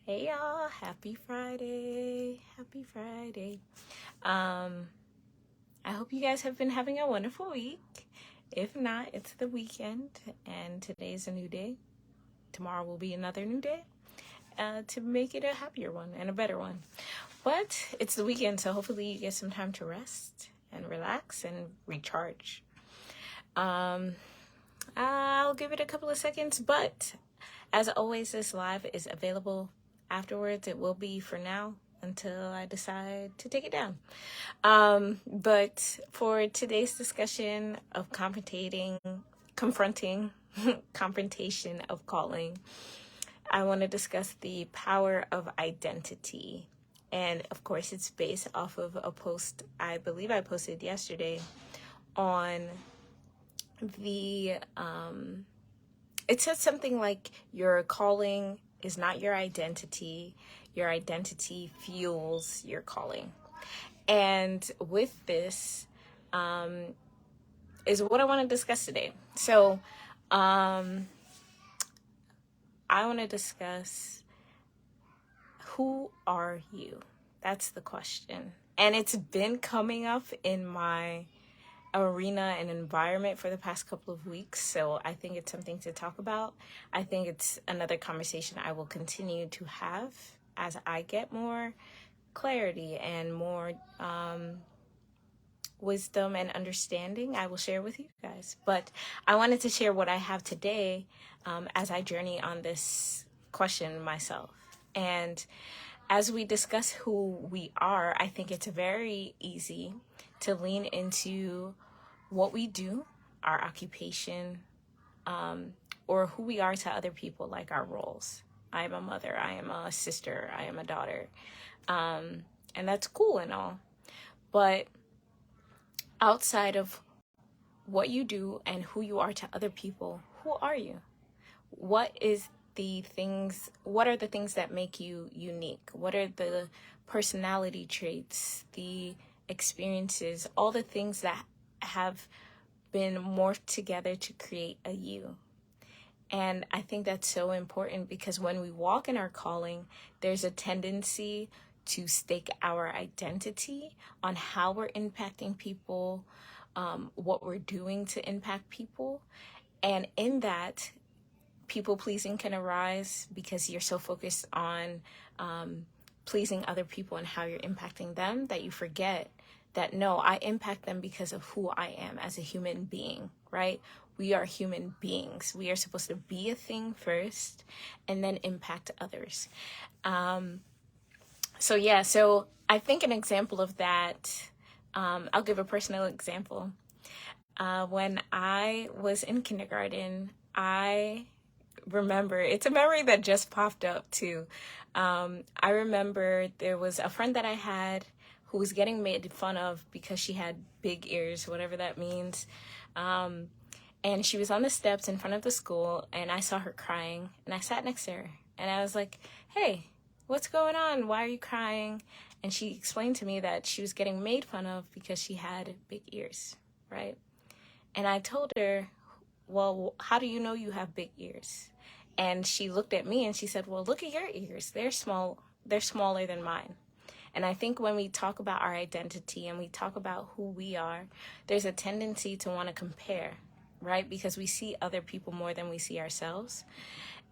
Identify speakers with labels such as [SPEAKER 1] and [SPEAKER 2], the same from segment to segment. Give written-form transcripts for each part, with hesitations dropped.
[SPEAKER 1] Hey y'all, happy Friday. Happy Friday. I hope you guys have been having a wonderful week. If not, it's the weekend and today's a new day. Tomorrow will be another new day to make it a happier one and a better one. But it's the weekend, so hopefully you get some time to rest and relax and recharge. I'll give it a couple of seconds, but as always, this live is available afterwards. It will be for now until I decide to take it down. But for today's discussion of confronting, confrontation of calling, I want to discuss the power of identity. And of course, it's based off of a post I believe I posted yesterday on the, it said something like, your calling is not your identity fuels your calling. And with this is what I want to discuss today. So I want to discuss, who are you? That's the question. And it's been coming up in my arena and environment for the past couple of weeks, so I think it's something to talk about. I think it's another conversation I will continue to have as I get more clarity and more wisdom and understanding. I will share with you guys, but I wanted to share what I have today as I journey on this question myself. And as we discuss who we are, I think it's very easy to lean into what we do, our occupation, or who we are to other people, like our roles. I am a mother, I am a sister, I am a daughter. And that's cool and all. But outside of what you do and who you are to other people, who are you? What are the things that make you unique? What are the personality traits, the experiences, all the things that have been morphed together to create a you? And I think that's so important, because when we walk in our calling, there's a tendency to stake our identity on how we're impacting people, what we're doing to impact people. And in that, people pleasing can arise because you're so focused on pleasing other people and how you're impacting them that you forget that, no, I impact them because of who I am as a human being, right? We are human beings. We are supposed to be a thing first and then impact others. So I think an example of that, I'll give a personal example. When I was in kindergarten, I remember, it's a memory that just popped up too. I remember there was a friend that I had who was getting made fun of because she had big ears, whatever that means. And she was on the steps in front of the school, and I saw her crying, and I sat next to her, and I was like, hey, what's going on? Why are you crying? And she explained to me that she was getting made fun of because she had big ears, right? And I told her, well, how do you know you have big ears? And she looked at me and she said, well, look at your ears. They're smaller than mine. And I think when we talk about our identity and we talk about who we are, there's a tendency to want to compare, right? Because we see other people more than we see ourselves.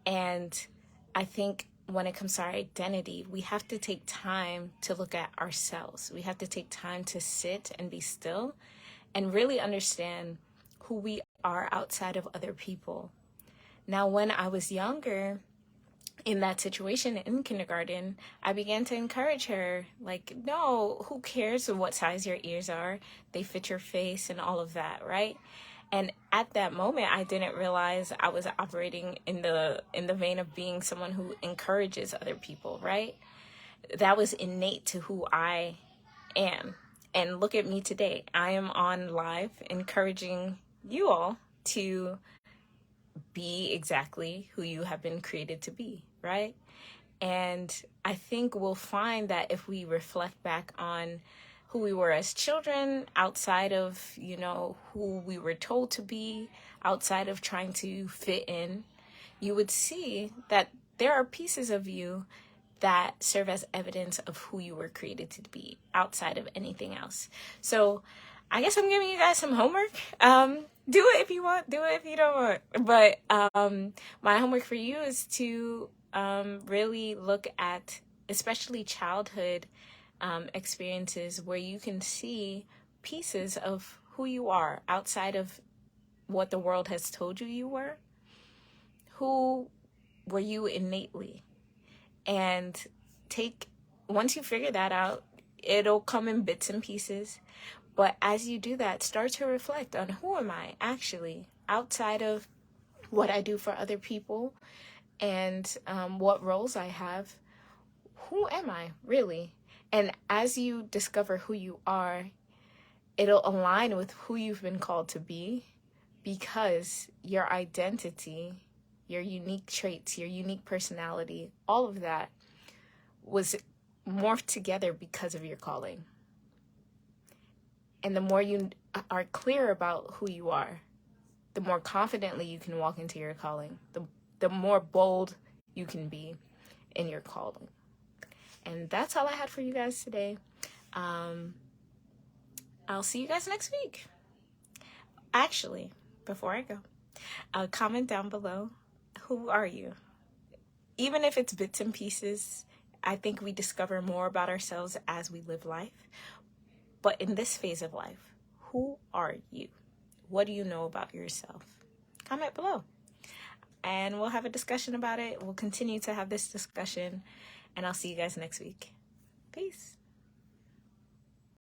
[SPEAKER 1] And I think when it comes to our identity, we have to take time to look at ourselves. We have to take time to sit and be still and really understand who we are outside of other people. Now, when I was younger, in that situation in kindergarten, I began to encourage her, like, no, who cares what size your ears are? They fit your face and all of that, right? And at that moment, I didn't realize I was operating in the vein of being someone who encourages other people, right? That was innate to who I am. And look at me today. I am on live encouraging you all to be exactly who you have been created to be, right? And I think we'll find that if we reflect back on who we were as children, outside of, who we were told to be, outside of trying to fit in, you would see that there are pieces of you that serve as evidence of who you were created to be outside of anything else. So I guess I'm giving you guys some homework. Do it if you want, do it if you don't want. But my homework for you is to really look at especially childhood experiences where you can see pieces of who you are outside of what the world has told you you were. Who were you innately? And once you figure that out, it'll come in bits and pieces. But as you do that, start to reflect on who am I actually outside of what I do for other people and what roles I have. Who am I really? And as you discover who you are, it'll align with who you've been called to be, because your identity, your unique traits, your unique personality, all of that was morphed together because of your calling. And the more you are clear about who you are, the more confidently you can walk into your calling, the more bold you can be in your calling. And that's all I had for you guys today. I'll see you guys next week. Actually, before I go, comment down below, who are you? Even if it's bits and pieces, I think we discover more about ourselves as we live life. But in this phase of life, who are you? What do you know about yourself? Comment below. And we'll have a discussion about it. We'll continue to have this discussion. And I'll see you guys next week. Peace.